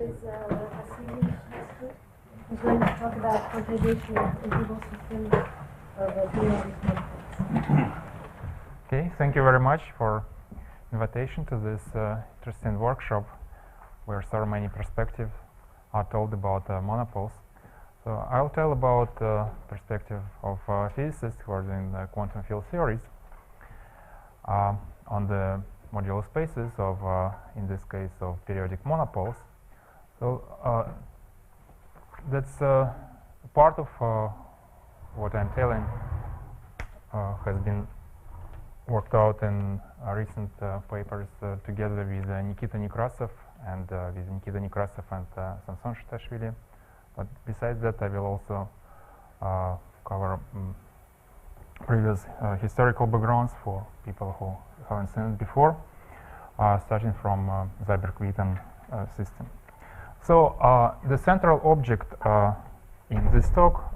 Is Vasily Pestun, who's going to talk about quantization of integrable systems of periodic monopoles. Okay, thank you very much for invitation to this interesting workshop where so many perspectives are told about monopoles. So I'll tell about perspective of physicists who are doing quantum field theories on the modular spaces of, in this case, of periodic monopoles. So that's part of what I'm telling has been worked out in recent papers together with Nikita Nekrasov and Samson Shitashvili. But besides that, I will also cover previous historical backgrounds for people who haven't seen it before, starting from Zyberg-Witten system. So the central object in this talk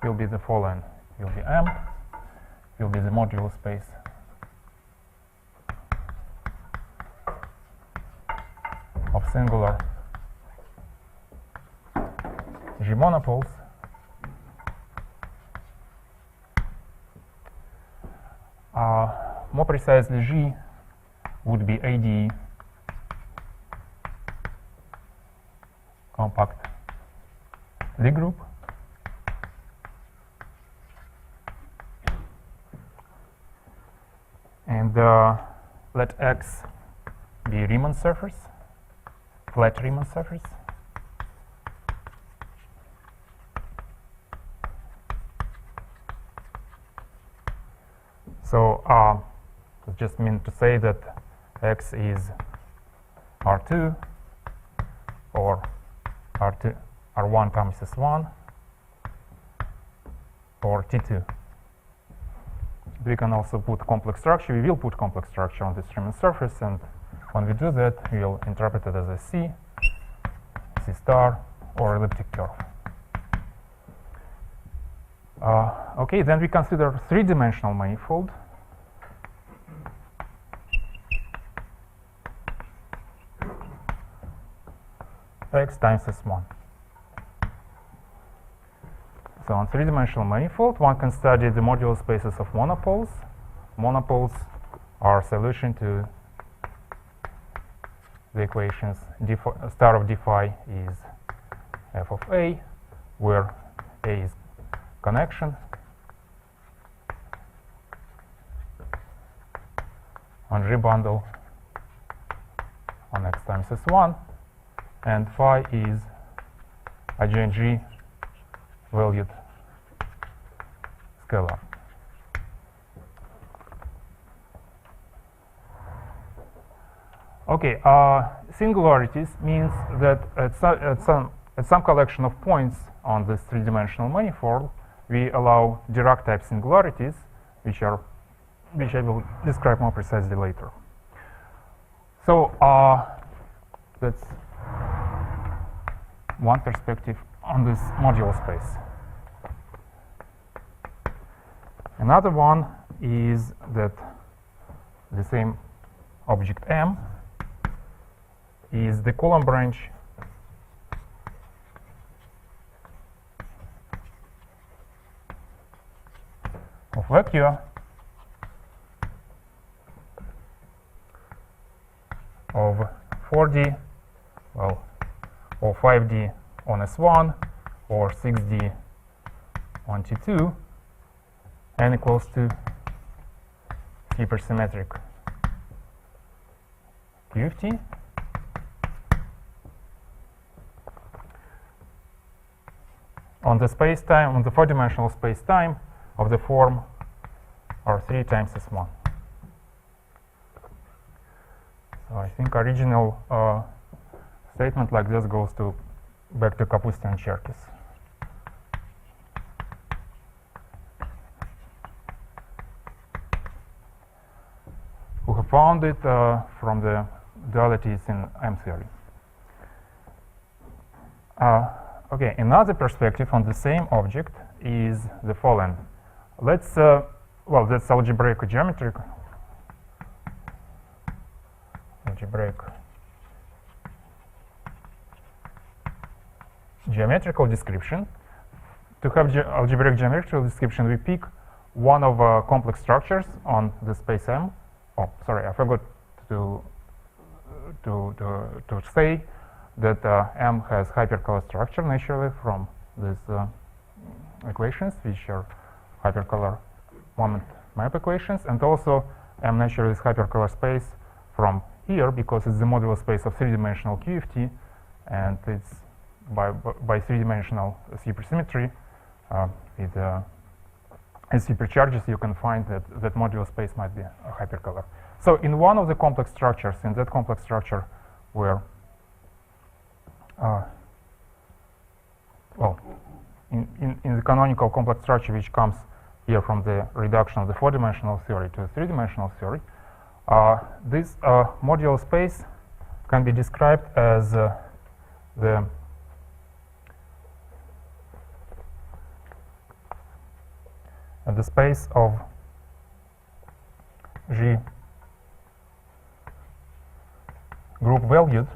will be the following. Will be M, will be the modular space of singular G monopoles more precisely, G would be AD compact Lie group and let X be Riemann surface, flat Riemann surface. So it just means to say that X is R2 or R1 times S1 or T2. We can also put complex structure. We will put complex structure on this Riemann surface, and when we do that, we will interpret it as a C star, or elliptic curve. Okay, then we consider three-dimensional manifold. X times S1. So on three-dimensional manifold, one can study the modular spaces of monopoles. Monopoles are solution to the equations star of d phi is f of A, where A is connection on G bundle on X times S1, and phi is IgNG valued scalar. Okay, singularities means that at some collection of points on this three-dimensional manifold, we allow Dirac type singularities, which I will describe more precisely later. So that's one perspective on this modular space. Another one is that the same object M is the Coulomb branch of vector of 4D, well, or 5D on S1 or 6D on T2, n equals to hypersymmetric QFT. On the space-time, on the four-dimensional space-time of the form R3 times S1. So I think original statement like this goes back to Kapustin and Cherkis. Who have found it from the dualities in M theory. Okay, another perspective on the same object is the following. Let's, well, that's algebraic geometrical description. To have algebraic geometrical description, we pick one of complex structures on the space M. Oh, sorry, I forgot to say that M has hypercolor structure naturally from these equations, which are hypercolor moment map equations, and also M naturally is hypercolor space from here because it's the modular space of three-dimensional QFT, and it's by three-dimensional supersymmetry with supercharges you can find that modular space might be a hypercolor. So in one of the complex structures, in that complex structure where well, in the canonical complex structure which comes here from the reduction of the four-dimensional theory to the three-dimensional theory, this modular space can be described as the space of G group valued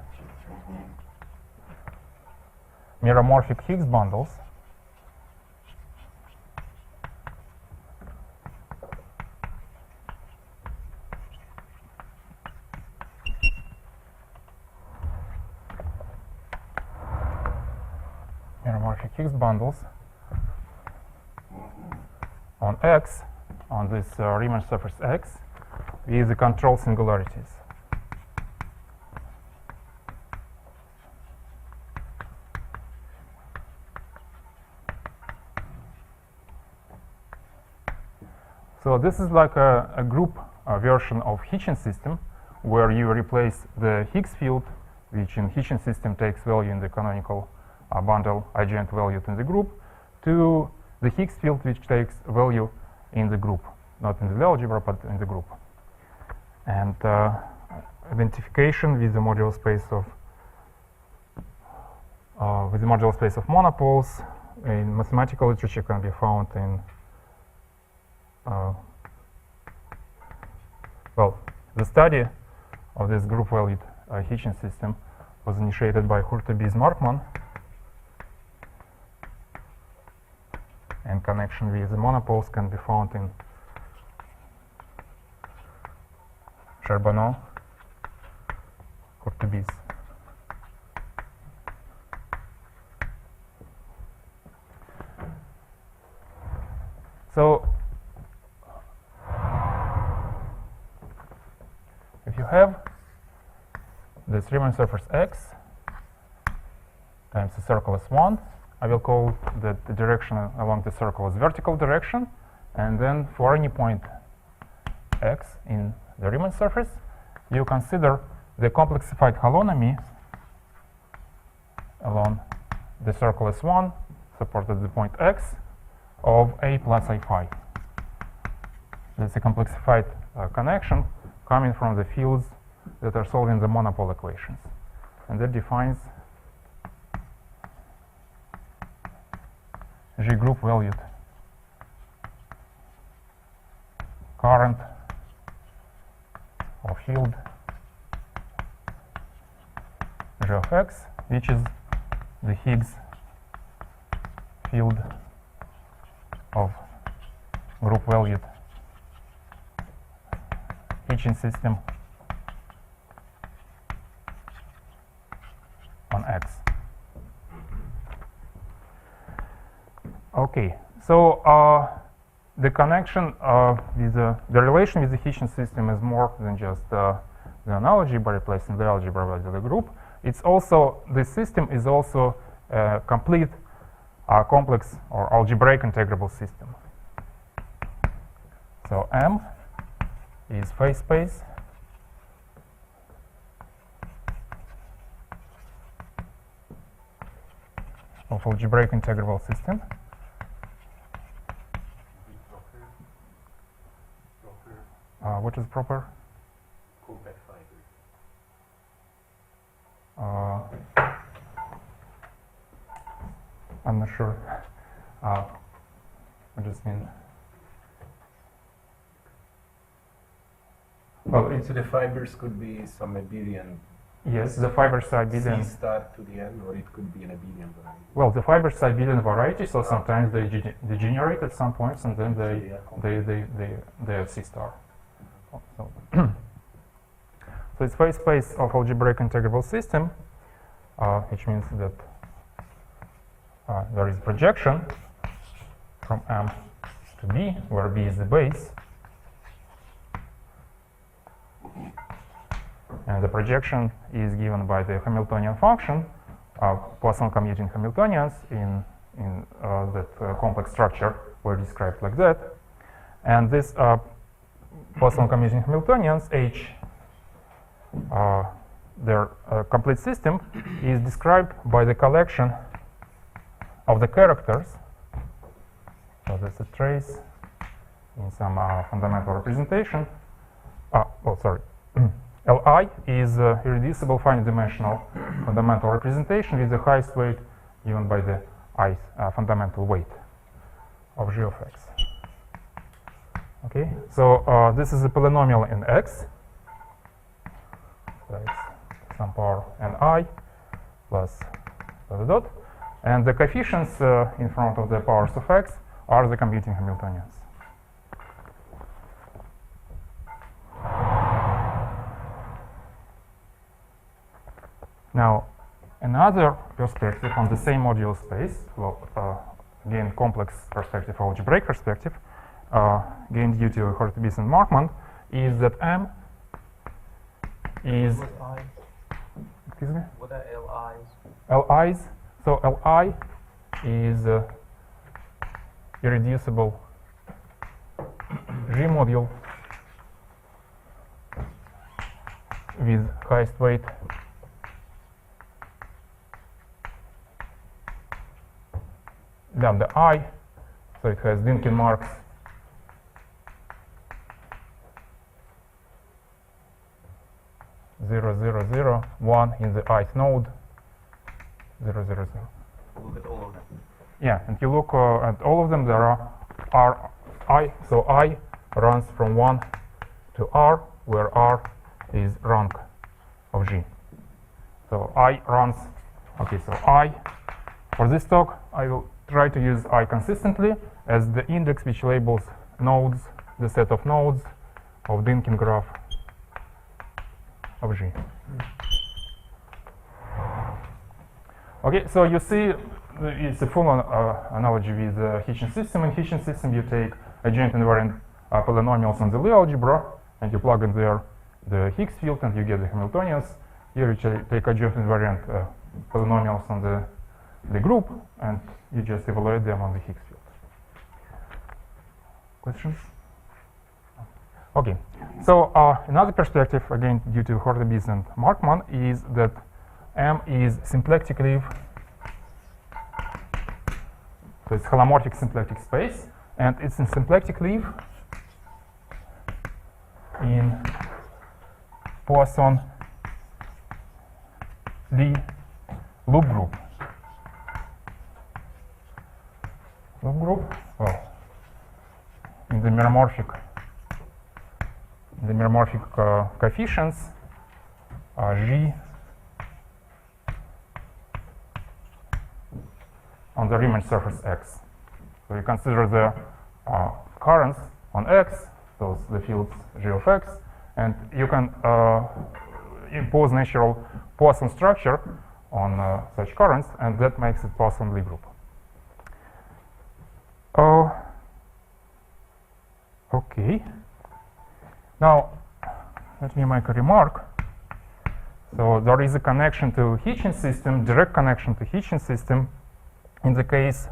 meromorphic Higgs bundles on X, on this Riemann surface X, with the control singularities. So this is like a group version of Hitchin system, where you replace the Higgs field, which in Hitchin system takes value in the canonical bundle adjoint valued in the group, to the Higgs field, which takes value in the group, not in the algebra, but in the group. And identification with the modular space of monopoles in mathematical literature can be found in well, the study of this group-valued Hitchin system was initiated by Hurtubise-Markman in connection with the monopoles can be found in Charbonneau, Hurtubise. So if you have this Riemann surface X times the circle S1, I will call that the direction along the circle is vertical direction, and then for any point X in the Riemann surface, you consider the complexified holonomy along the circle S1 supported the point X of A plus A phi. That's a complexified connection coming from the fields that are solving the monopole equations, and that defines G group valued current or field G of X, which is the Higgs field of group valued Hitchin system on X. Okay, so the connection with the relation with the Hitchin system is more than just the analogy by replacing the algebra by the group. It's also, the system is also a complete complex or algebraic integrable system. So M is phase space of algebraic integrable system. What is proper? Compact fibers. I'm not sure. I just mean. Well, into the fibers could be some Abelian Yes, the fibers are abelian. C star to the n, or it could be an abelian variety. Well, the fibers are abelian variety, so sometimes they degenerate at some points, and then they are C star. So, so it's phase space of algebraic integrable system, which means that there is projection from M to B, where B is the base. And the projection is given by the Hamiltonian function of Poisson commuting Hamiltonians in that complex structure were described like that. And this Poisson commuting Hamiltonians, H, their complete system is described by the collection of the characters. So that's a trace in some fundamental representation. Li is a irreducible finite dimensional fundamental representation with the highest weight given by the ith fundamental weight of g of x. Okay, so this is a polynomial in x. So it's some power ni plus dot dot. And the coefficients in front of the powers of x are the commuting Hamiltonians. Now, another perspective on the same module space, well, again, complex perspective, algebraic perspective, again due to Hurtubise and Markman, is that M is. What I? Excuse me? What are LIs? Li's. So Li is irreducible G module with highest weight lambda I, so it has Dynkin marks (0, 0, 0, 1) in the ith node, 0, 0, 0. Look at all of them. Yeah, and you look at all of them. There are I, so I runs from 1 to R, where R is rank of G. So I runs. Okay, so I, for this talk, I will try to use I consistently as the index which labels nodes, the set of nodes of Dynkin graph of G. Okay, so you see it's a full analogy with the Hitchin system. In Hitchin system, you take adjoint invariant polynomials on the Lie algebra, and you plug in there the Higgs field, and you get the Hamiltonians. Here you take adjoint invariant polynomials on the group, and you just evaluate them on the Higgs field. Questions? Okay, so another perspective, again due to Hurtubise and Markman, is that M is symplectic leaf. So it's holomorphic symplectic space, and it's in symplectic leaf in Poisson Lie loop group. Loop group, well, in the meromorphic coefficients G on the Riemann surface X. So you consider the currents on X, those the fields G of X, and you can impose natural Poisson structure on such currents, and that makes it Poisson Lie group. Okay. Now, let me make a remark. So there is a connection to Hitchin system, direct connection to Hitchin system, in the case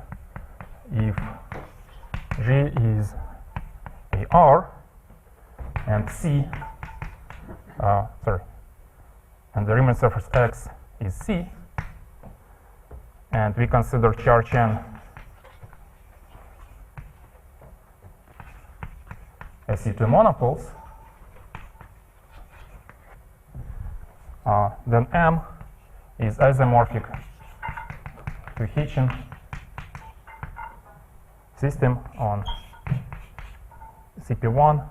if G is AR and C, and the Riemann surface X is C, and we consider charge N as C2 monopoles, then M is isomorphic to Hitchin system on CP1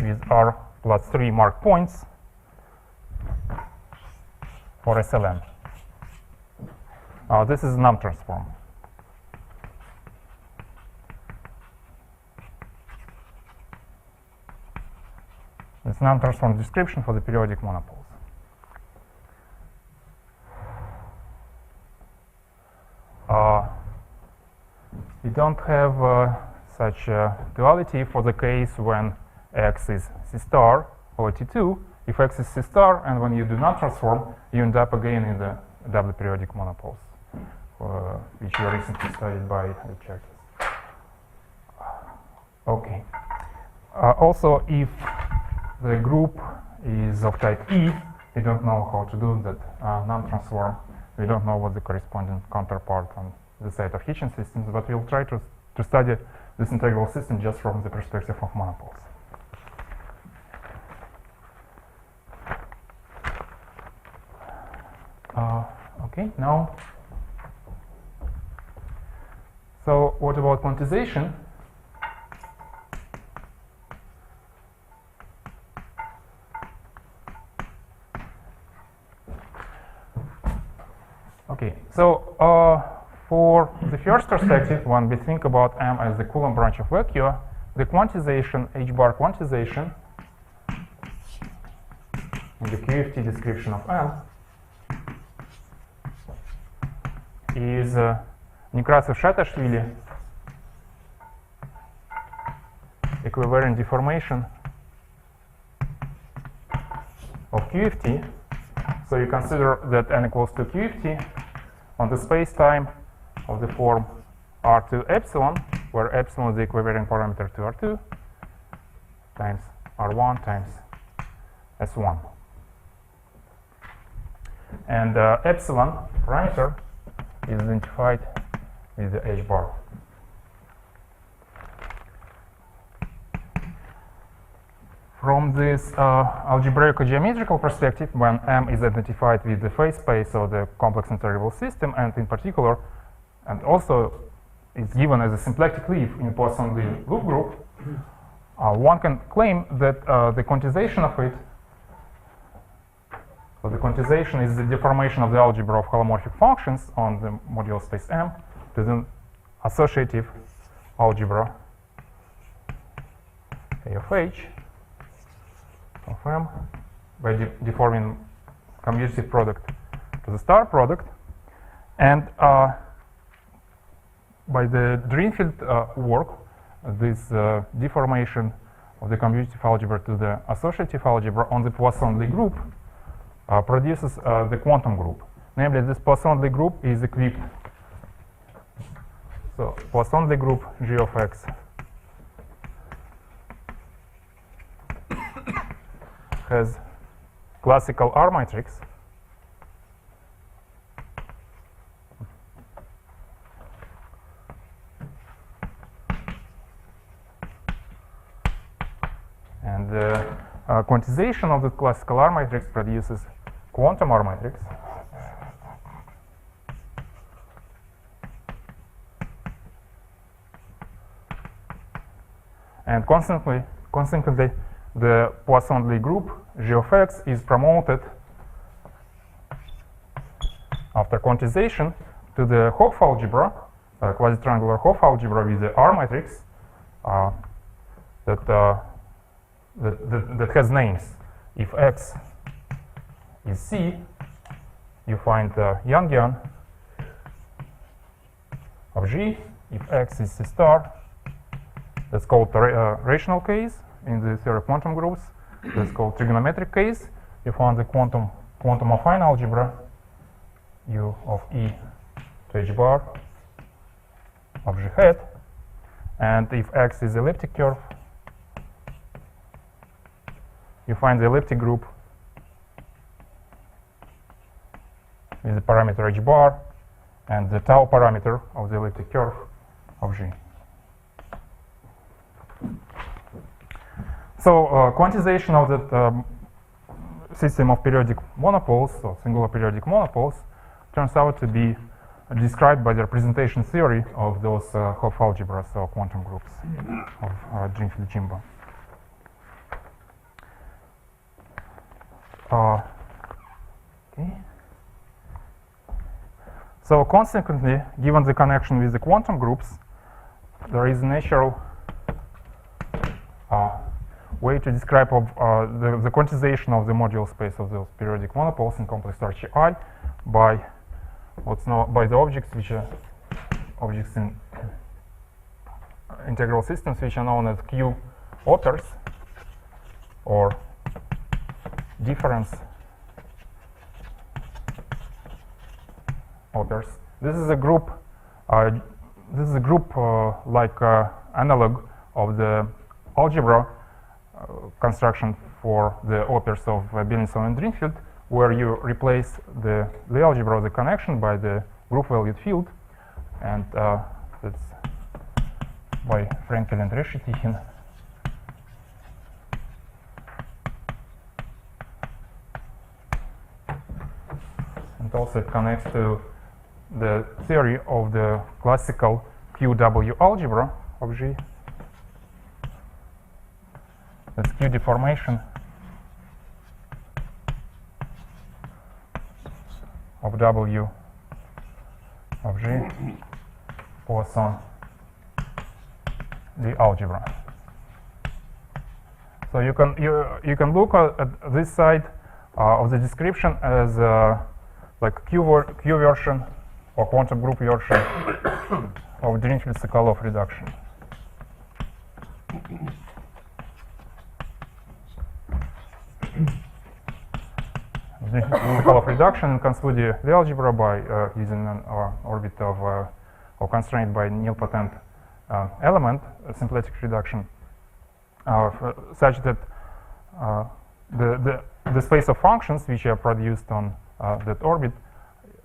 with R plus 3 mark points, for SLM. This is num transform. It's num transform description for the periodic monopoles. We don't have such duality for the case when X is C star or T2. If X is C star, and when you do not transform, you end up again in the doubly periodic monopoles, which were recently studied by the Cherkis. Okay. Also, if the group is of type E, we don't know how to do that num transform. We don't know what the corresponding counterpart on the side of Hitchin systems, but we'll try to study this integrable system just from the perspective of monopoles. Okay, now, so what about quantization? Okay, so for the first perspective, when we think about M as the Coulomb branch of vacuum, the quantization, H bar quantization, in the QFT description of M, is Nekrasov-Shatashvili equivariant deformation of QFT. So you consider that n equals to QFT on the space-time of the form R2 epsilon, where epsilon is the equivariant parameter to R2, times R1 times S1. And epsilon parameter is identified with the H bar. From this algebraico-geometrical perspective, when M is identified with the phase space of the complex integrable system, and in particular, and also is given as a symplectic leaf in Poisson-Lie loop group, one can claim that the quantization of it, so the quantization is the deformation of the algebra of holomorphic functions on the modular space M to the associative algebra A of H of M by deforming commutative product to the star product, and by the Drinfeld work, this deformation of the commutative algebra to the associative algebra on the Poisson-Lie group produces the quantum group. Namely, this Poisson-Lie group is equipped. So Poisson-Lie group G of X has classical R matrix and the quantization of the classical R matrix produces quantum R matrix. And consequently, the Poisson-Lie group G of X is promoted after quantization to the Hopf algebra, quasi-triangular Hopf algebra with the R matrix that has names. If X is C, you find Yangian of G. If X is C star, that's called the rational case in the theory of quantum groups. That's called trigonometric case. You find the quantum affine algebra U of E to H bar of G hat. And if X is elliptic curve, you find the elliptic group with the parameter H bar and the tau parameter of the elliptic curve of G. So quantization of that system of periodic monopoles, or singular periodic monopoles, turns out to be described by the representation theory of those Hopf algebras or quantum groups of Drinfeld-Jimbo. Okay. So consequently, given the connection with the quantum groups, there is a natural way to describe the quantization of the module space of those periodic monopoles in complex structure I by what's known by the objects which are objects in integral systems which are known as Q operators or difference operators. This is a group. Like analog of the algebra construction for the operators of Billingson and Drinfeld, where you replace the algebra of the connection by the group-valued field, and that's by Frenkel and Reshetichin. And also it connects to the theory of the classical QW algebra of G. That's Q deformation of W of G Poisson the algebra. So you can look at this side of the description as like Q version or quantum group version of Dirichlet-Sokolov reduction. Sokolov reduction and consider the algebra by using an orbit of or constrained by nilpotent element, symplectic reduction, such that the space of functions which are produced on that orbit,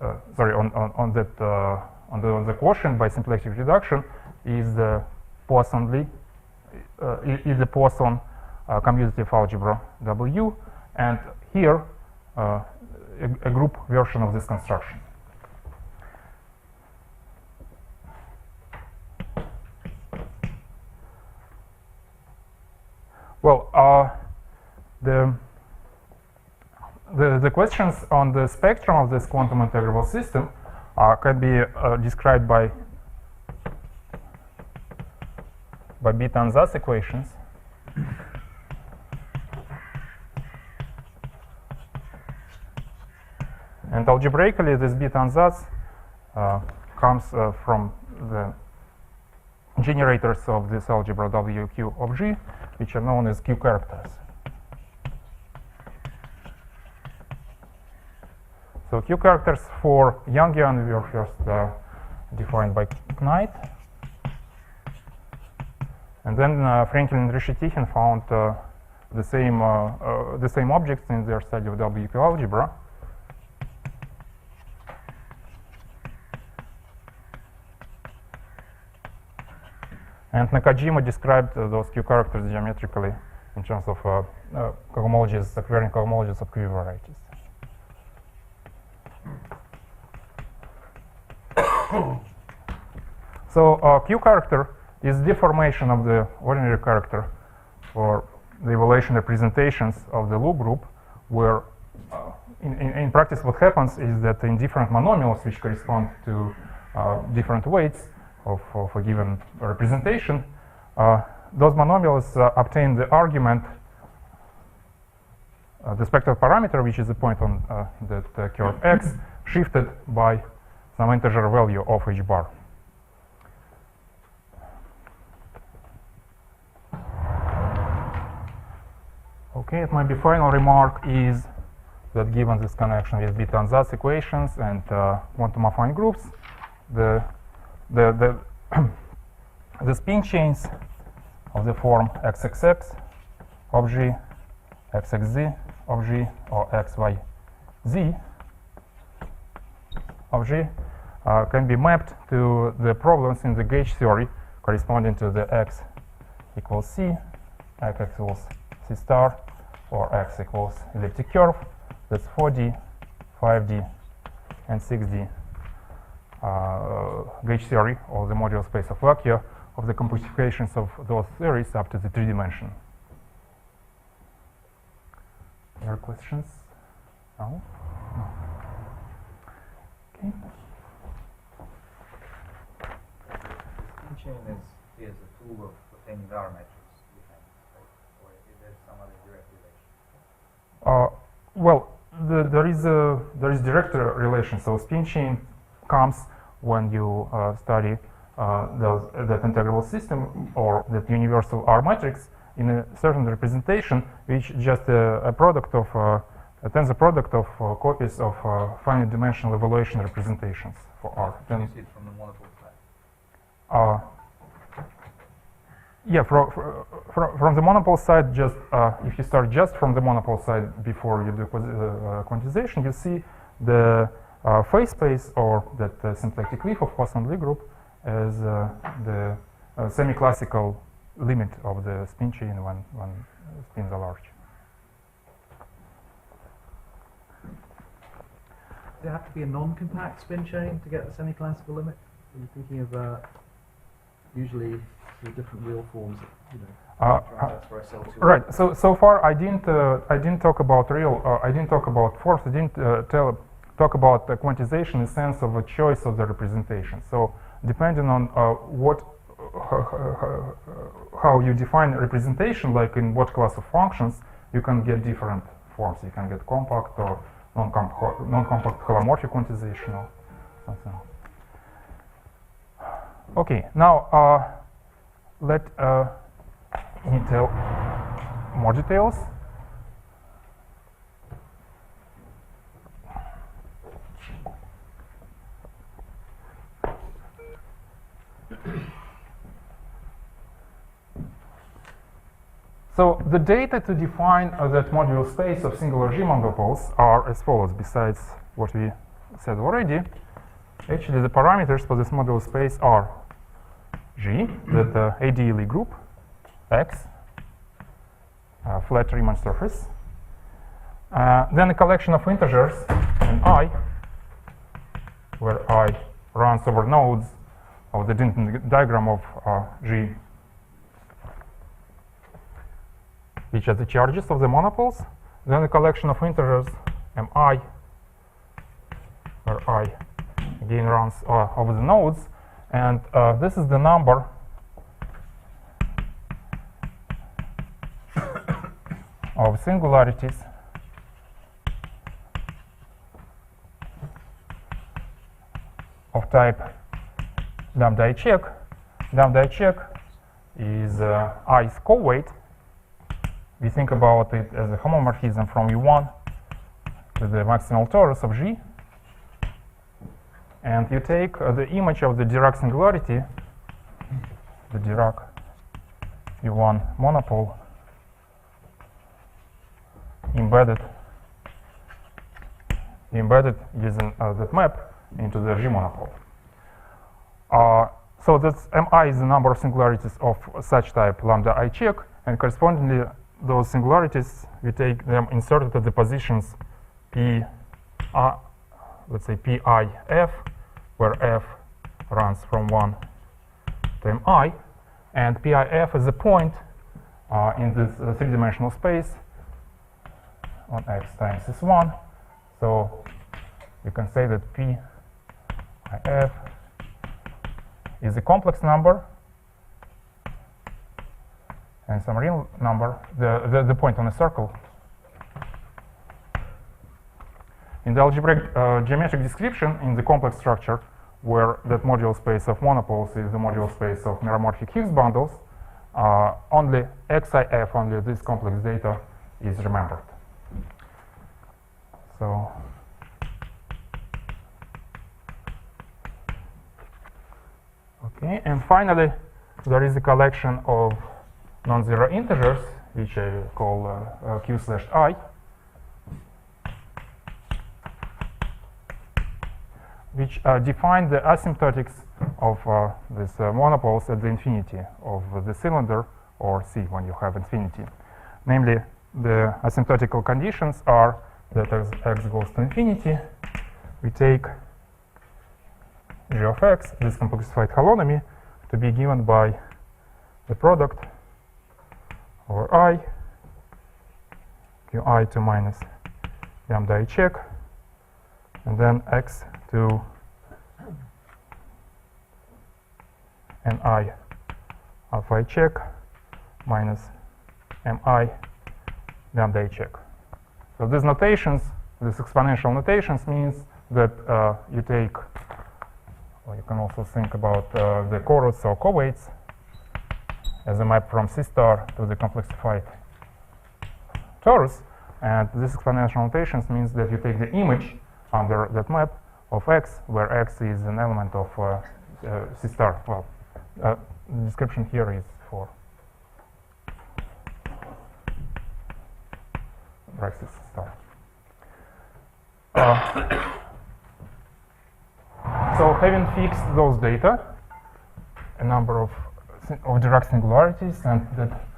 on the quotient by symplectic reduction is the Poisson commutative algebra W, and here a group version of this construction. Well, the questions on the spectrum of this quantum integrable system can be described by Bethe and Zatz equations. And algebraically, this Bethe and Zatz comes from the generators of this algebra WQ of G, which are known as Q characters. So Q characters for Youngian were first defined by Knight, and then Frenkel and Reshetichin found the same objects in their study of WQ algebra. And Nakajima described those Q characters geometrically in terms of cohomologies, covariant cohomologies of Q varieties. So Q character is deformation of the ordinary character for the evaluation representations of the loop group, where in practice what happens is that in different monomials which correspond to different weights of a given representation, those monomials obtain the argument, the spectral parameter, which is a point on that curve x, shifted by some integer value of h bar. Okay, my final remark is that given this connection with Bethe and Zatz equations and quantum affine groups, the spin chains of the form xxx of G, xxz of G, or xyz of G can be mapped to the problems in the gauge theory corresponding to the x equals c, x equals c star, or x equals elliptic curve. That's 4D, 5D, and 6D gauge theory, or the module space of vacuum of the complexifications of those theories up to the 3 dimension. Other questions? No? No. Okay. chain is a tool of obtaining the R matrix, you think, right? Or is there some other direct relation? Well, there is direct relation. So spin chain comes when you study that integrable system or that universal R matrix in a certain representation, which is just a product of a tensor product of copies of finite dimensional evaluation representations for R. Can you Then, see it from the monopole side? yeah, from the monopole side, just if you start just from the monopole side before you do quantization, you see the phase space or that symplectic leaf of Poisson Lie group as the semi-classical limit of the spin chain when spins are large. Does it have to be a non-compact spin chain to get the semi-classical limit? Are you thinking of usually the different real forms that, you know, That's where I sell to. Right. So far I didn't talk about real. I didn't talk about force. I didn't talk about quantization in the sense of a choice of the representation. So depending on how you define representation, like in what class of functions, you can get different forms. You can get compact or non-compact holomorphic quantization or something. Okay, now let me tell more details. So the data to define that modular space of singular G monopoles are as follows, besides what we said already. Actually, the parameters for this modular space are G, that ADE Lie group, X, flat Riemann surface, then a collection of integers, and I, where I runs over nodes of the diagram of G, which are the charges of the monopoles, then a collection of integers, Mi, where I again runs over the nodes, and this is the number of singularities of type lambda I check. Lambda I check is I's co-weight. We think about it as a homomorphism from U1 to the maximal torus of G. And you take the image of the Dirac singularity, the Dirac U1 monopole, embedded using that map into the G monopole. So that's Mi is the number of singularities of such type lambda I check, and correspondingly those singularities, we take them inserted at the positions P, let's say PIF, where F runs from 1 to Mi, and PIF is a point in this three-dimensional space on X times S1. So you can say that PIF is a complex number and some real number, the point on a circle. In the algebraic geometric description, in the complex structure, where that modular space of monopoles is the modular space of meromorphic Higgs bundles, only XIF, only this complex data is remembered. So, okay, and finally, there is a collection of non-zero integers, which I call Q/I, which define the asymptotics of these monopoles at the infinity of the cylinder, or C when you have infinity. Namely, the asymptotical conditions are that as x goes to infinity, we take g of x, this complexified holonomy, to be given by the product over I, qi to minus lambda I check, and then x to ni alpha I check minus mi lambda I check. So these notations, these exponential notations, means that you take, or you can also think about the co-roots or co-weights as a map from C star to the complexified torus. And this exponential notations means that you take the image under that map of x, where x is an element of C star. Well, the description here is for C star. So having fixed those data, a number of Dirac singularities and that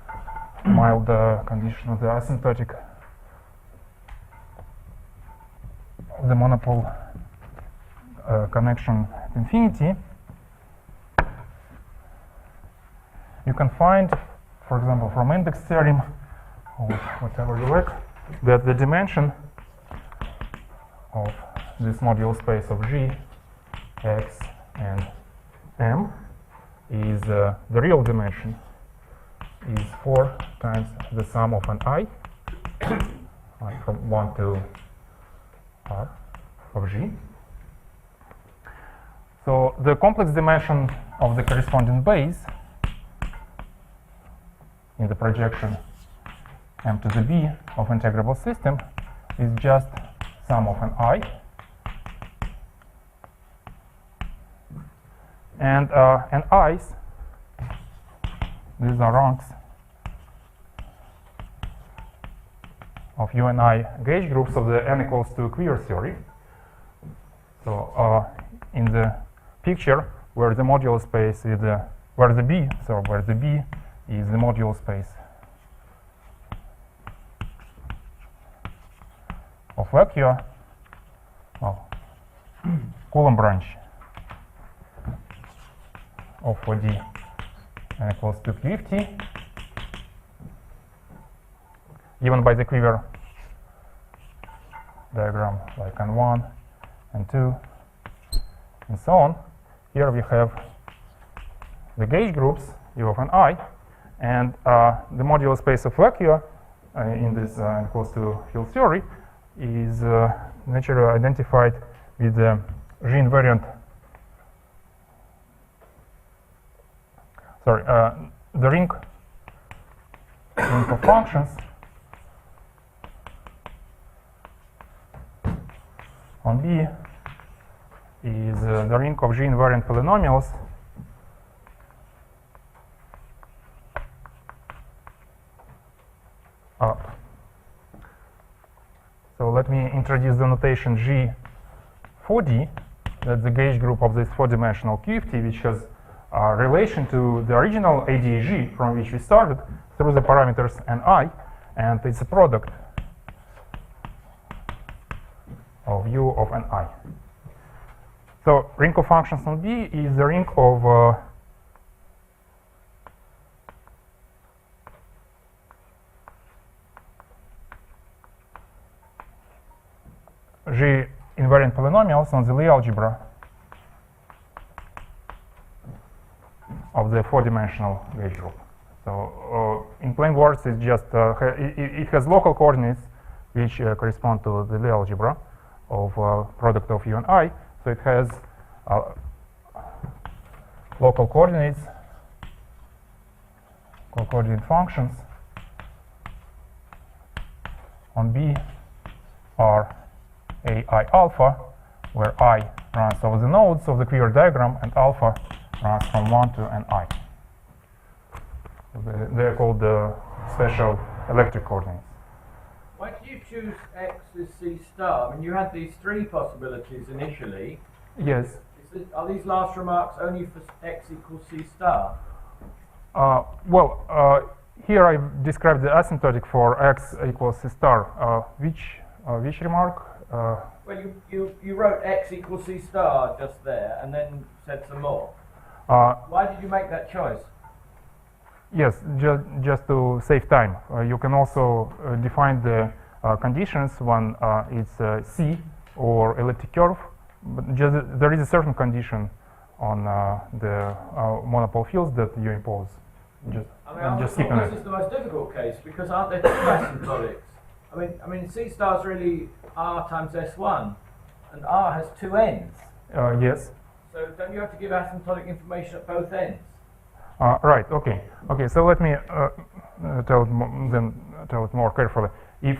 mild condition of the asymptotic of the monopole connection at infinity, you can find, for example, from index theorem or whatever you like, that the dimension of this module space of G, X, and M is the real dimension is 4 times the sum of an I from 1 to R of G. So the complex dimension of the corresponding base in the projection M to the B of integrable system is just sum of an I. And I's, these are ranks of U and I gauge groups of the n equals to queer theory. So in the picture where the modular space is where the B is the modular space of vacuum, Coulomb branch of 4D n equals to QFT, given by the quiver diagram like N1, N2, and so on. Here we have the gauge groups U of Ni, and the modular space of vacuum in this equals to field theory is naturally identified with the G invariant. The ring of functions on B is the ring of G invariant polynomials so let me introduce the notation G 4D, that's the gauge group of this four-dimensional QFT, which has relation to the original ADAG from which we started through the parameters Ni, and it's a product of U of Ni. So ring of functions on B is the ring of G invariant polynomials on the Lie algebra of the four-dimensional gauge group. So in plain words, it's just it has local coordinates which correspond to the Lie algebra of product of U and I. So it has local coordinates, coordinate functions on B are AI alpha, where I runs over the nodes of the quiver diagram and alpha runs from 1 to Ni. They're called the special electric coordinates. Why did you choose X as C star? I mean, you had these three possibilities initially. Yes. Are these last remarks only for X equals C star? Here I described the asymptotic for X equals C star. Which remark? Well, you wrote X equals C star just there, and then said some more. Why did you make that choice? Yes, just to save time. You can also define the conditions when it's C or elliptic curve, but just there is a certain condition on the monopole fields that you impose. I Just thought keeping this it. is the most difficult case because aren't there two asymptotics? I mean, C star is really R times S1, and R has two ends. Yes. So don't you have to give asymptotic information at both ends? Right. Okay. Okay. So let me tell it more carefully. If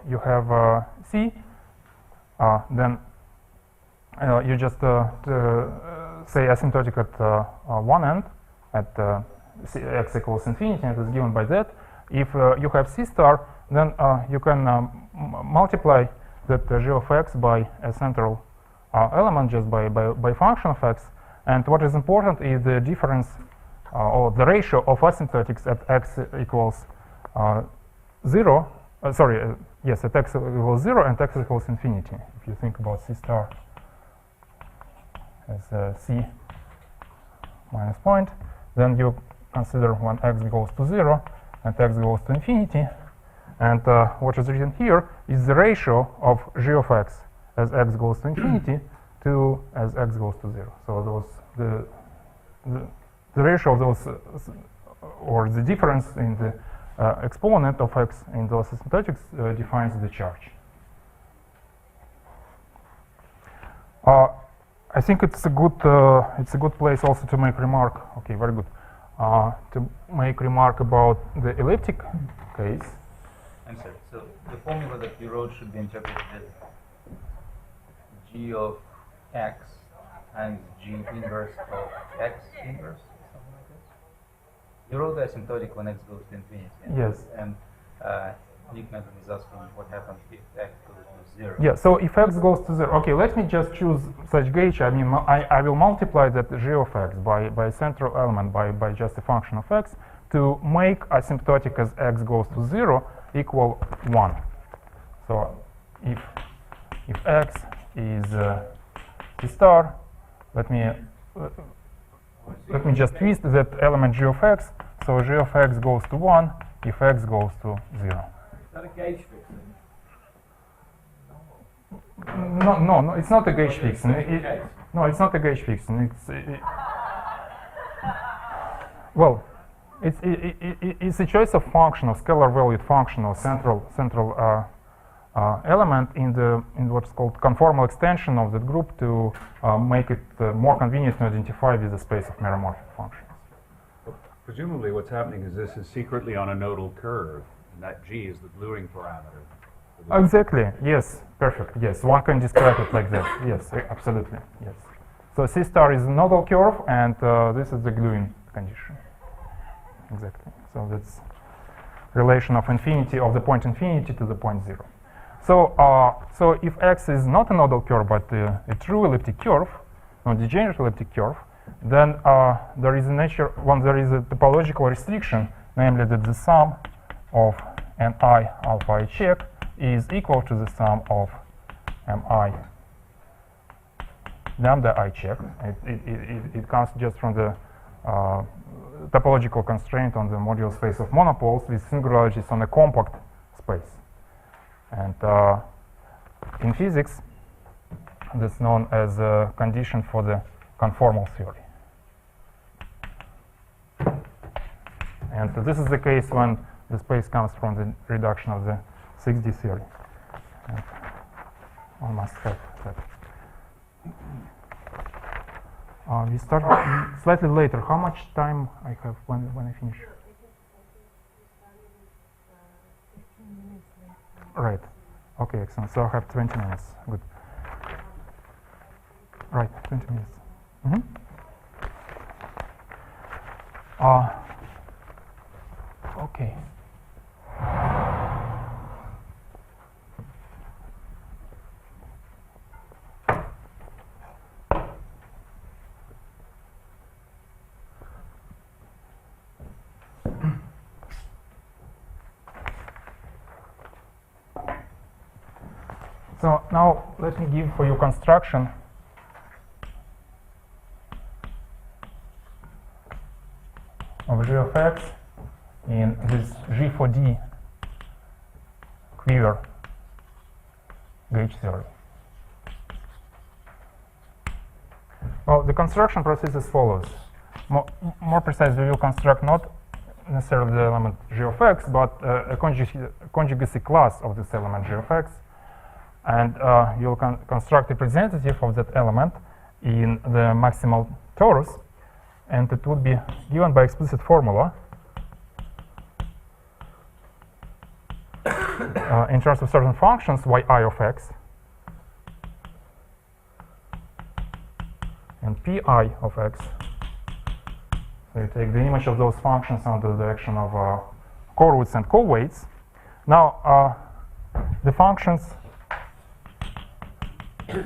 you have C, then you just say asymptotic at one end at x equals infinity, and it is given by that. If you have C star, then you can multiply that g of x by a central element just by function of x. And what is important is the difference or the ratio of asymptotics at x equals 0. Yes, at x equals 0 and x equals infinity. If you think about C star as C minus point, then you consider when x goes to 0 and x goes to infinity. And what is written here is the ratio of g of x as x goes to infinity to as x goes to 0. So the ratio of those, or the difference in the exponent of x in those asymptotics defines the charge. I think it's a good place also to make remark. Okay, very good. To make remark about the elliptic case. I'm sorry. So the formula that you wrote should be interpreted as g of x times g inverse of x inverse, something like this. You wrote the asymptotic when x goes to infinity. Yes. And Nickman is asking what happens if x goes to 0. Yeah. So if x goes to 0, okay, let me just choose such gauge. I mean, I will multiply that g of x by central element by just a function of x to make asymptotic as x goes to 0 equal 1. So if x is C star, let me just twist that element g of x. So g of x goes to 1 if x goes to 0. Is that a gauge fixing? No, it's not a gauge fixing. No, it's not a gauge fixing. Well, it's a choice of function, of scalar valued function, or central element in what's called conformal extension of that group to make it more convenient to identify with the space of meromorphic functions. Presumably what's happening is this is secretly on a nodal curve, and that g is the gluing parameter. Exactly, yes, perfect, yes, one can describe it like that, yes, absolutely, yes. So C star is a nodal curve, and this is the gluing condition. Exactly, so that's relation of infinity, of the point infinity to the point 0. So, so if x is not a nodal curve, but a true elliptic curve, non-degenerate elliptic curve, then there is a topological restriction, namely that the sum of ni alpha I check is equal to the sum of mi lambda I check. It comes just from the topological constraint on the module space of monopoles with singularities on a compact space. And in physics, that's known as a condition for the conformal theory. And this is the case when the space comes from the reduction of the 6D theory. And one must have that. We start slightly later. How much time I have when I finish? 15 minutes left. Right. Okay, excellent. So I have 20 minutes. Good. Right, 20 minutes. Okay. So now let me give for you construction of g of x in this G4D quiver gauge theory. Well, the construction process is as follows. More precisely, we will construct not necessarily the element g of x, but a conjugacy class of this element g of x. And you'll construct a representative of that element in the maximal torus, and it would be given by explicit formula in terms of certain functions yi of x and pi of x. So you take the image of those functions under the action of co-roots and co-weights. Now, the functions, so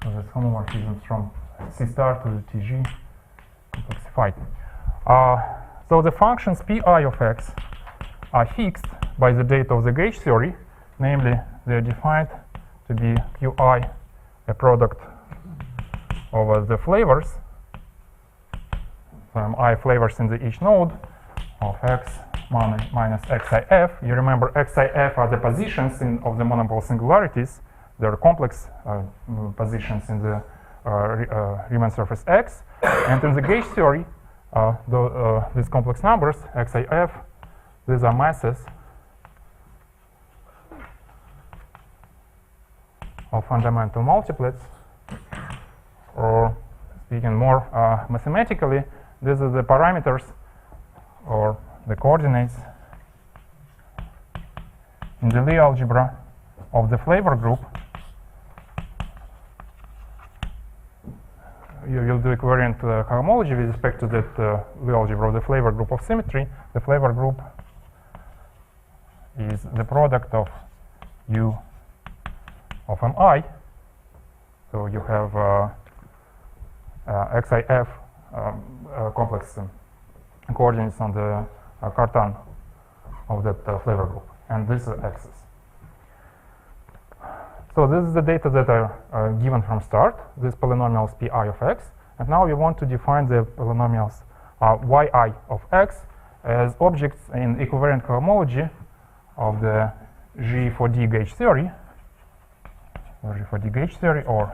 that's homomorphisms from C star to the TG complexified. So the functions pi of x are fixed by the data of the gauge theory, namely they are defined to be qi, a product over the flavors, I flavors in the each node of x minus xif. You remember xif are the positions of the monopole singularities. They are complex positions in the Riemann surface X. And in the gauge theory, these complex numbers, xif, these are masses of fundamental multiplets, or speaking more mathematically, these are the parameters or the coordinates in the Lie algebra of the flavor group. You will do equivariant homology with respect to that Lie algebra of the flavor group of symmetry. The flavor group is the product of u of mi. So you have xif complex coordinates on the cartan of that flavor group, and this is x's. So this is the data that are given from start, these polynomials pi of x, and now we want to define the polynomials yi of x as objects in equivariant cohomology of the G4D gauge theory, or G4D gauge theory, or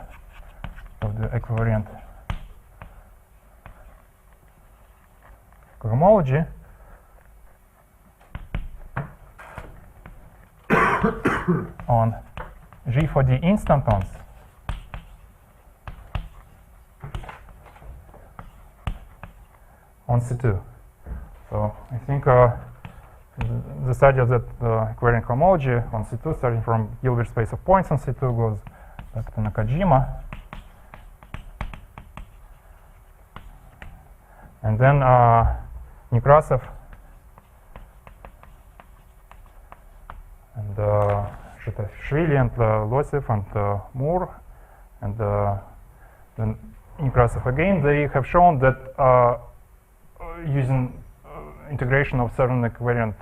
of the equivariant cohomology on G4D instantons on C2. So I think the study of that equivariant cohomology on C2, starting from Hilbert space of points on C2, goes back to Nakajima. And then Nekrasov and Shetashvili and Losev and Moore and then Nekrasov again, they have shown that using integration of certain equivariant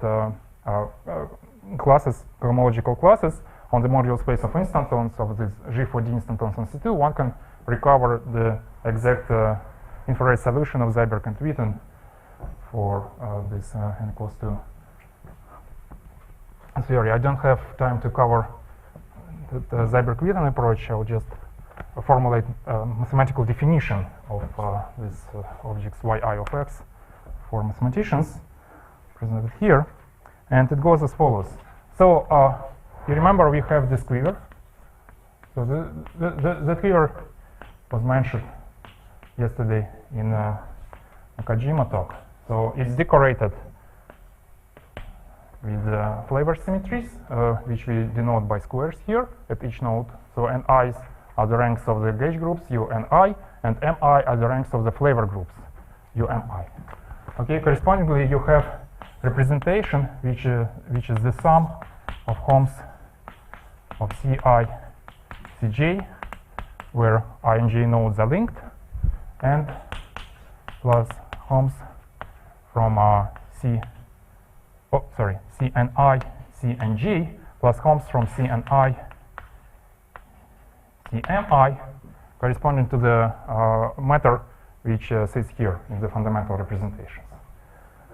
classes, cohomological classes, on the modular space of instantons of this G4D instantons on C2, one can recover the exact infrared solution of Zyberg and Witten for this n equals to theory. I don't have time to cover the Zyberg-Witten approach. I will just formulate a mathematical definition of these objects yi of x for mathematicians, presented here, and it goes as follows. So you remember we have this quiver. So the quiver was mentioned yesterday in Nakajima talk. So it's decorated with flavor symmetries, which we denote by squares here at each node. So ni's are the ranks of the gauge groups u and I, and mi are the ranks of the flavor groups u and I. Okay, correspondingly, you have representation which is the sum of homes of Ci, Cj, where I and J nodes are linked, and plus homes from C and I, C and G, plus homes from C and I, C and I, corresponding to the matter which sits here in the fundamental representations.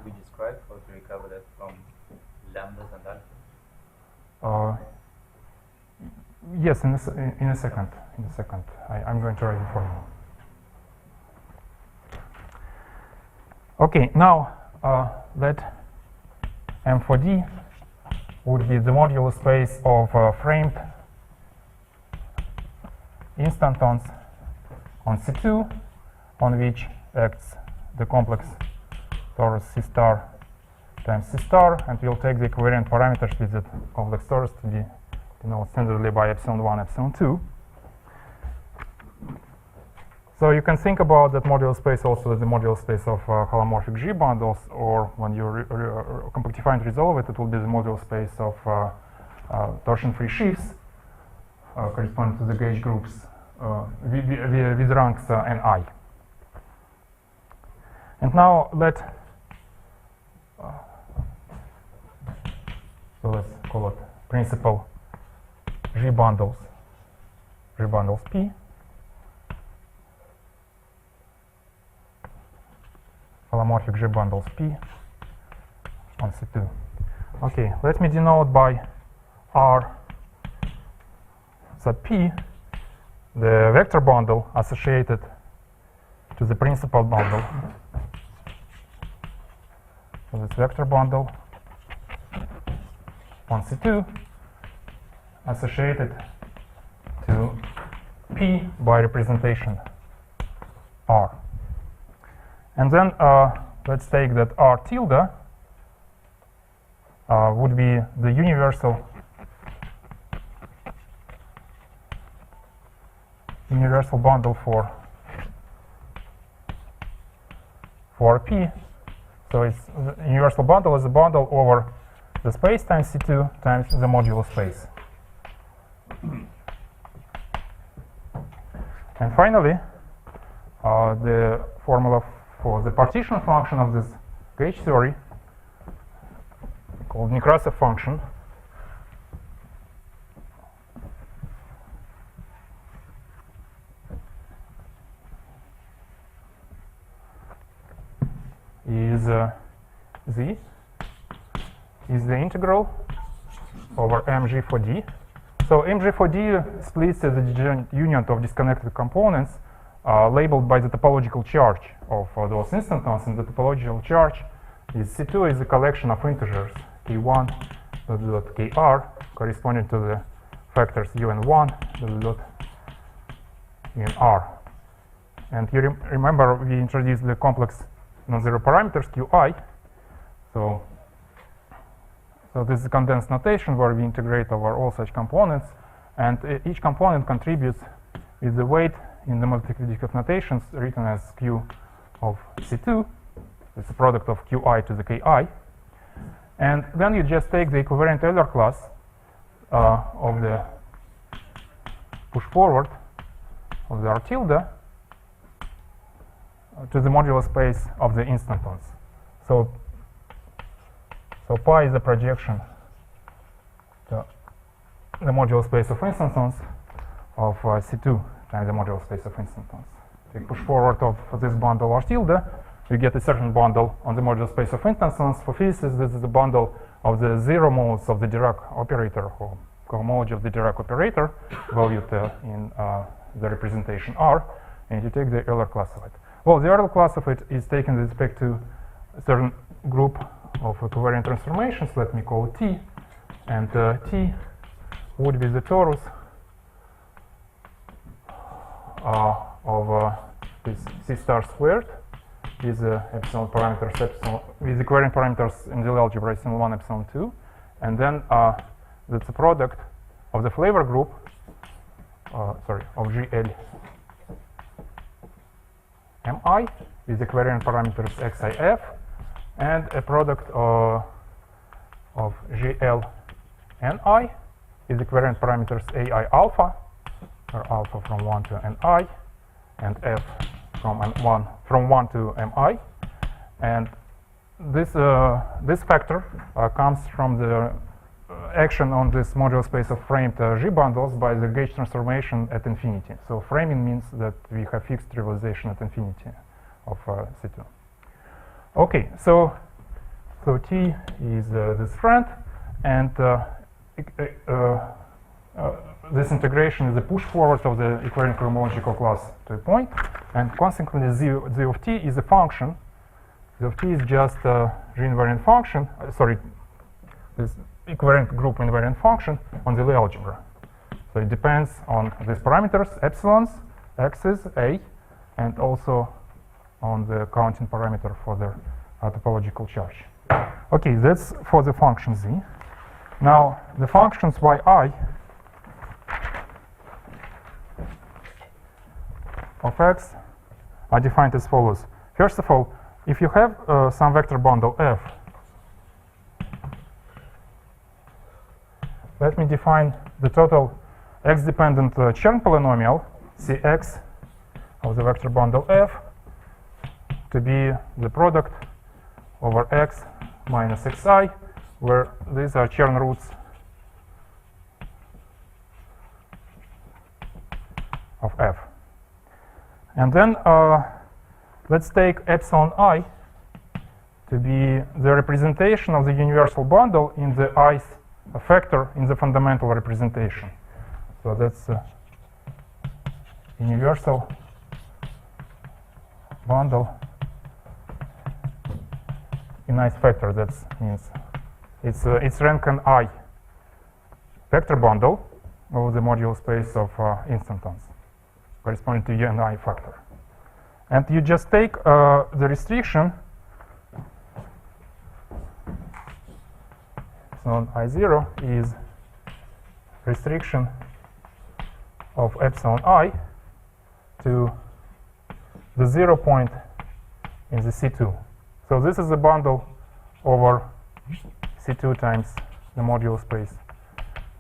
We described how to recover that from lambdas and alphas? Yes, in a second. in a second. I'm going to write the formula. Okay, now let M for D would be the modular space of framed instantons on C2, on which acts the complex torus C star times C star, and we'll take the equivariant parameters with the complex torus to be denoted standardly by epsilon 1, epsilon 2. So you can think about that modular space also as the modular space of holomorphic G bundles, or when you compactify and resolve it, it will be the modular space of torsion-free sheaves corresponding to the gauge groups with ranks Ni. And now let's call it principal G bundles P. Holomorphic G bundles P on C2. Okay, let me denote by R sub P the vector bundle associated to the principal bundle. So this vector bundle on C2 associated to P by representation R. And then let's take that R tilde would be the universal bundle for P. So it's the universal bundle is a bundle over the space times C2 times the modular space. And finally, the formula for the partition function of this gauge theory, called Nekrasov function, is the integral over mg for d. So mg for d splits the degenerate union of disconnected components labeled by the topological charge of those instantons, and the topological charge is C2 is a collection of integers k1 dot kr corresponding to the factors u and 1 dot u and r. And you remember we introduced the complex non-zero parameters qi. So this is a condensed notation where we integrate over all such components, and each component contributes with the weight in the multiplicative notations written as q of C2. It's a product of qi to the ki. And then you just take the equivariant Euler class of the push forward of the R tilde to the modular space of the instantons. So pi is the projection to the modular space of instantons of C2 times the modular space of instantons. So you push forward of this bundle R tilde, you get a certain bundle on the modular space of instantons. For physicists, this is the bundle of the zero modes of the Dirac operator, or cohomology of the Dirac operator, valued in the representation R, and you take the Euler class of it. Well, the Euler class of it is taken with respect to a certain group of covariant transformations. Let me call it T, and T would be the torus of this C star squared with epsilon parameters, with the covariant parameters in the algebra epsilon 1, epsilon 2, and then that's a product of the flavor group, of GL mi with the covariant parameters xif, and a product of GL ni with the covariant parameters ai alpha, or alpha from 1 to ni, and f from 1 to mi. And this factor comes from the action on this modular space of framed G bundles by the gauge transformation at infinity. So framing means that we have fixed trivialization at infinity of C2. Okay, so T is this friend, and this integration is a push forward of the equivalent cohomological class to a point, and consequently z of t is a function. Z of t is just a G-invariant function, this equivalent group invariant function on the Lie algebra. So it depends on these parameters, epsilons, x's, a, and also on the counting parameter for the topological charge. Okay, that's for the function z. Now, the functions yi of x are defined as follows. First of all, if you have some vector bundle f, let me define the total x-dependent Chern polynomial, Cx, of the vector bundle f to be the product over x minus xi, where these are Chern roots of f. And then let's take epsilon I to be the representation of the universal bundle in the ith factor in the fundamental representation. So that's universal bundle in ith factor. That means it's rank n I vector bundle of the module space of instantons corresponding to n I factor. And you just take the restriction epsilon I0 is restriction of epsilon I to the 0 point in the C2. So this is a bundle over C2 times the module space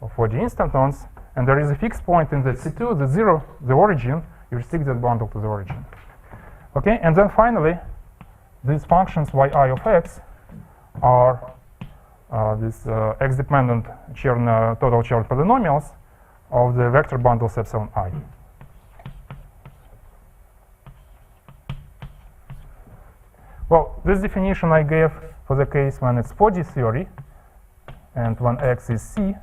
of 4D instantons, and there is a fixed point in the C2, the 0, the origin. You restrict that bundle to the origin. Okay, and then finally, these functions yi of x are these x-dependent total Chern polynomials of the vector bundles epsilon I. Well, this definition I gave for the case when it's 4D theory and when x is C.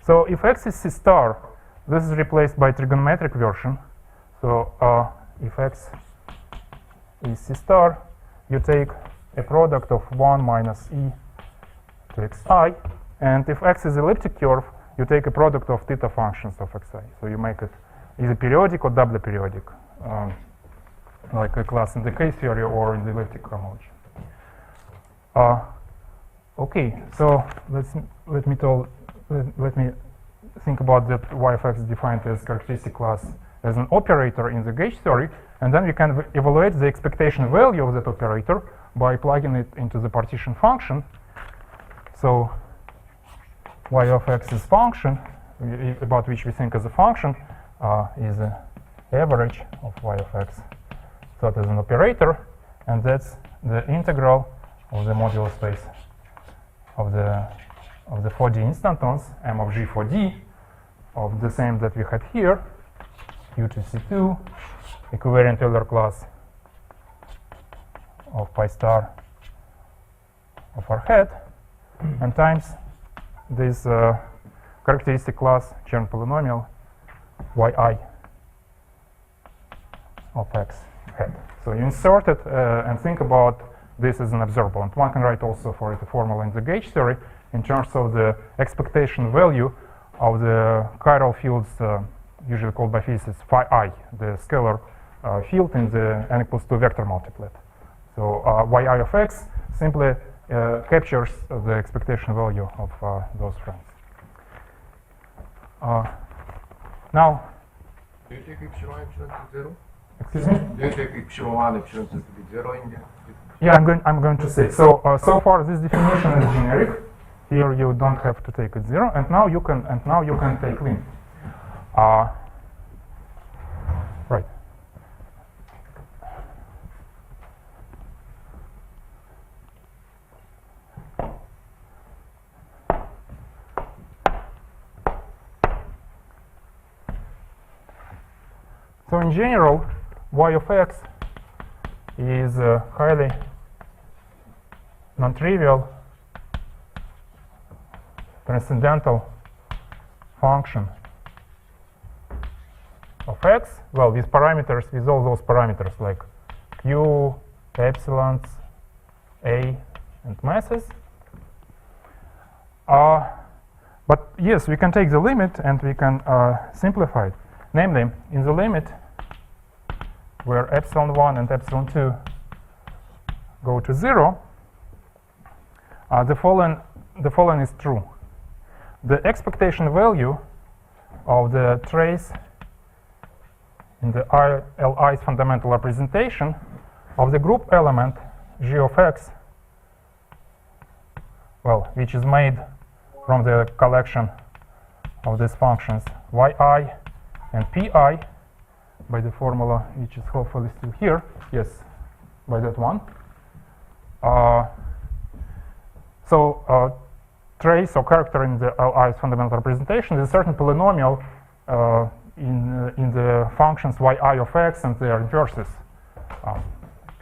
So if x is C star, this is replaced by trigonometric version. So if x is C star, you take a product of 1 minus e to xi, and if x is elliptic curve, you take a product of theta functions of xi. So you make it either periodic or doubly periodic, like a class in the K-theory or in the elliptic cohomology. Okay, so let me think about that y of x is defined as characteristic class as an operator in the gauge theory, and then we can evaluate the expectation value of that operator by plugging it into the partition function. So y of x is function about which we think as a function is the average of y of x thought as an operator, and that's the integral of the modular space of the 4D instantons m of g for d of the same that we had here, u to c2 equivalent Euler class of pi star of r hat, and times this characteristic class Chern polynomial yi of x hat. So you insert it and think about this as an observable. And one can write also for it a formula in the gauge theory in terms of the expectation value of the chiral fields, usually called by physicists phi I, the scalar field in the n equals 2 vector multiplet. So yi of x simply captures the expectation value of those frames. Now, do you take epsilon epsilon to 0? Excuse me? Do you take epsilon epsilon to be 0 in the? Yeah, I'm going to say. So so far this definition is generic. Here you don't have to take it 0, and now you can take lim. Right. So in general, y of x is highly non-trivial, transcendental function of x, well, with parameters, with all those parameters like q, epsilons, a, and masses. But yes, we can take the limit and we can simplify it. Namely, in the limit where epsilon 1 and epsilon 2 go to 0, the following is true. The expectation value of the trace in the LI's fundamental representation of the group element g of x, well, which is made from the collection of these functions yi and pi by the formula which is hopefully still here, yes, by that one. Trace or character in the LI's fundamental representation is a certain polynomial in the functions yi of x and their inverses.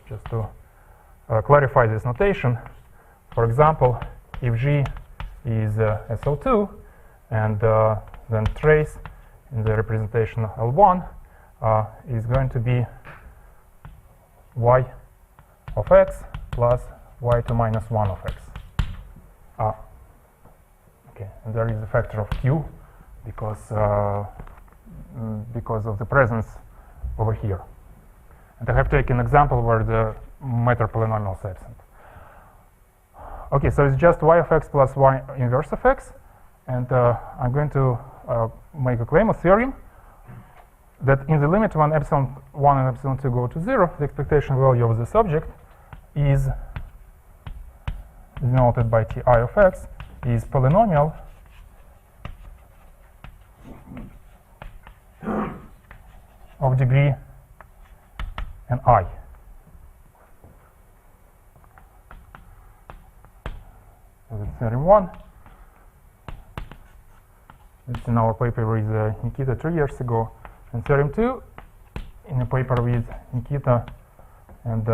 Just to clarify this notation, for example, if g is SO2 and then trace in the representation L1 is going to be y of x plus y to minus 1 of x. Okay, and there is a factor of q because of the presence over here. And I have taken an example where the matter polynomial is absent. Okay, so it's just y of x plus y inverse of x, and I'm going to make a claim, a theorem, that in the limit when epsilon 1 and epsilon 2 go to 0, the expectation value of this object is denoted by ti of x is polynomial of degree n I. So that's theorem 1. It's in our paper with Nikita 3 years ago. And theorem 2, in a paper with Nikita and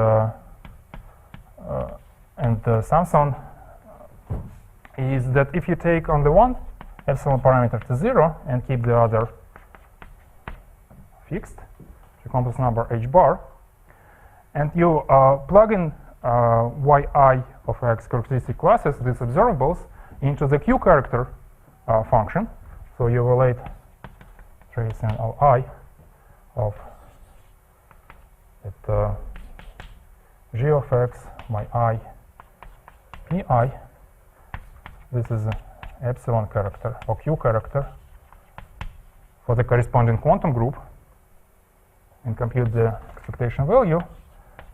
Samson, is that if you take on the one epsilon parameter to 0 and keep the other fixed, the complex number h bar, and you plug in yi of x characteristic classes, these observables, into the q character function. So you evaluate trace and Li of it, g of x by I pi. This is epsilon character or q character for the corresponding quantum group, and compute the expectation value.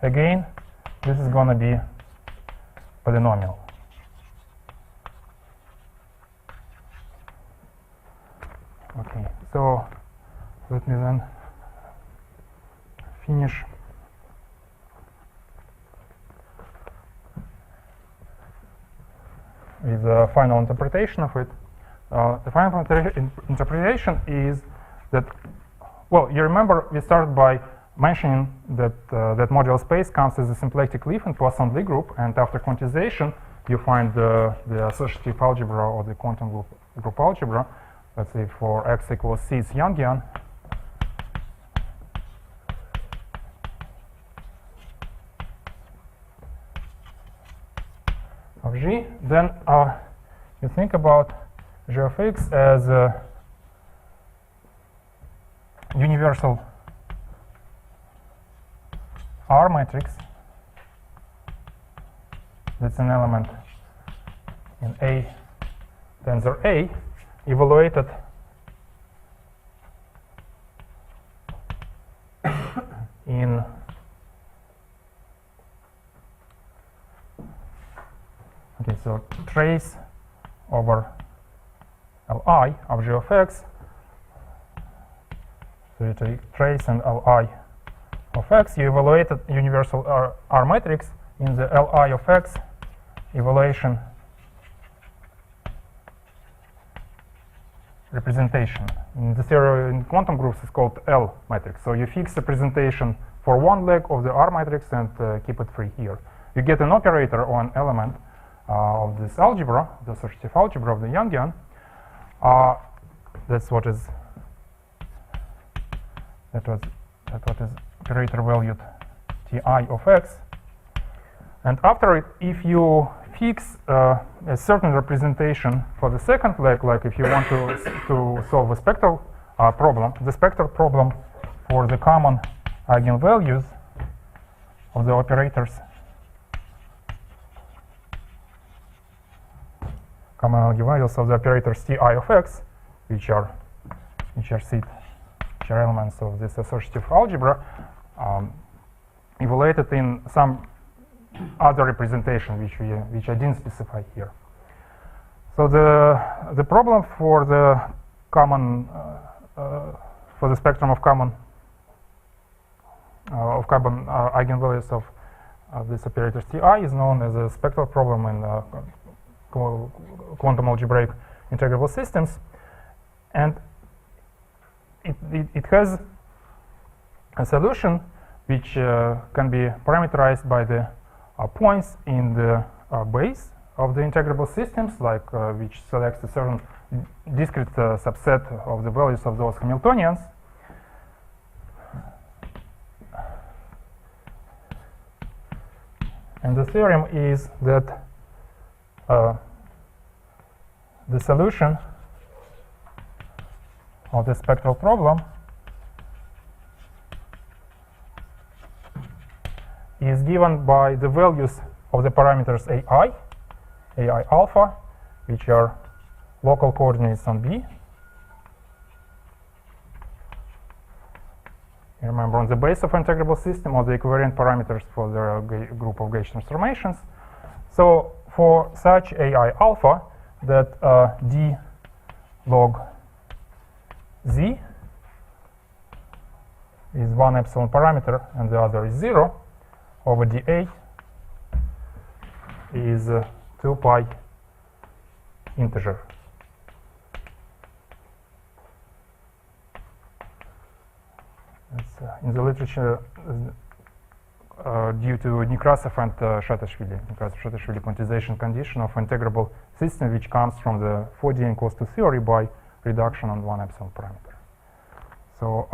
Again, this is going to be polynomial. Okay, so let me then finish with the final interpretation of it. The final interpretation is that, well, you remember we started by mentioning that that modular space comes as a symplectic leaf in Poisson-Lie group, and after quantization you find the associative algebra or the quantum group algebra. Let's say for x equals c is Youngian. Of g, then you think about g of x as a universal R matrix that's an element in A tensor A, evaluated in so trace over Li of g of x. So you take trace and Li of x, you evaluated universal R matrix in the Li of x evaluation representation. In the theory in quantum groups is called L matrix. So you fix the presentation for one leg of the R matrix and keep it free here. You get an operator or an element of this algebra, the associative algebra of the Youngian. that's what is what is operator valued ti of x. And after it, if you fix a certain representation for the second leg, like if you want to solve a spectral problem, the spectral problem for the common eigenvalues of the operators, common eigenvalues of the operators ti of x, which are elements of this associative algebra, evaluated in some other representation which I didn't specify here. So the problem for the common for the spectrum of common eigenvalues of this operator ti is known as a spectral problem in quantum algebraic integrable systems, and it has a solution which can be parameterized by the points in the base of the integrable systems, like which selects a certain discrete subset of the values of those Hamiltonians. And the theorem is that the solution of the spectral problem is given by the values of the parameters ai alpha, which are local coordinates on B. You remember, on the base of integrable system, or the equivariant parameters for the group of gauge transformations. So for such ai alpha, that d log z is one epsilon parameter and the other is 0, over dA is 2 pi integer. In the literature, due to Nekrasov and Shatashvili quantization condition of integrable system, which comes from the 4D equals to theory by reduction on one epsilon parameter. So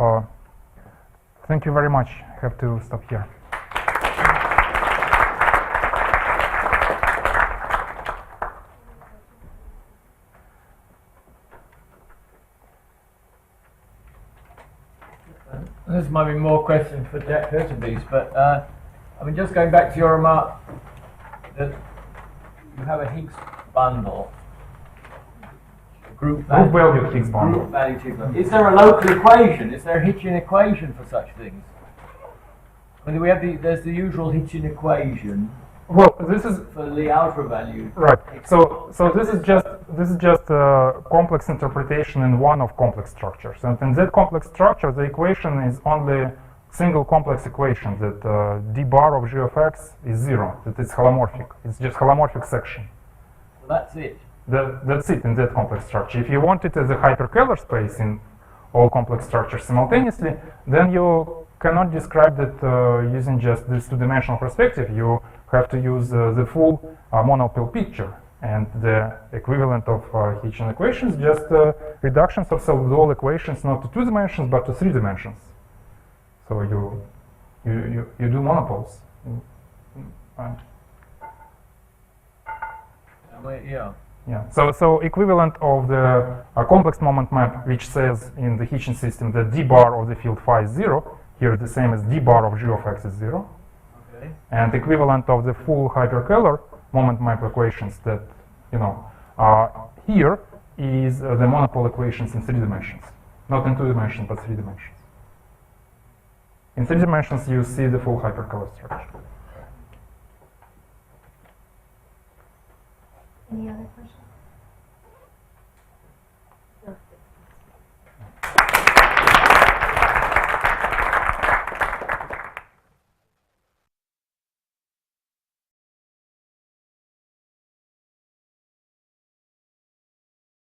thank you very much. I have to stop here. This might be more questions for Jack Hurtubise, but I mean, just going back to your remark that you have a Higgs bundle, group value Higgs bundle. Is there a local equation? Is there a Hitchin equation for such things? I mean, we have there's the usual Hitchin equation. Well, this is for the alpha value. Right. So this is just a complex interpretation in one of complex structures, and in that complex structure, the equation is only single complex equation that d bar of g of x is 0. That it's holomorphic. It's just holomorphic section. So that's it. That's it in that complex structure. If you want it as a hyperkähler space in all complex structures simultaneously, then you cannot describe that using just this two-dimensional perspective. You have to use the full monopole picture, and the equivalent of Hitchin equations, just reductions of all equations not to 2 dimensions but to 3 dimensions. So you do monopoles. Yeah. Yeah. So equivalent of the complex moment map, which says in the Hitchin system that d bar of the field phi is 0. Here the same as d bar of g of x is 0. Okay. And equivalent of the full hyperkähler moment map equations that, here is the monopole equations in 3 dimensions. Not in 2 dimensions, but 3 dimensions. In 3 dimensions, you see the full hyperkähler structure. Any other questions?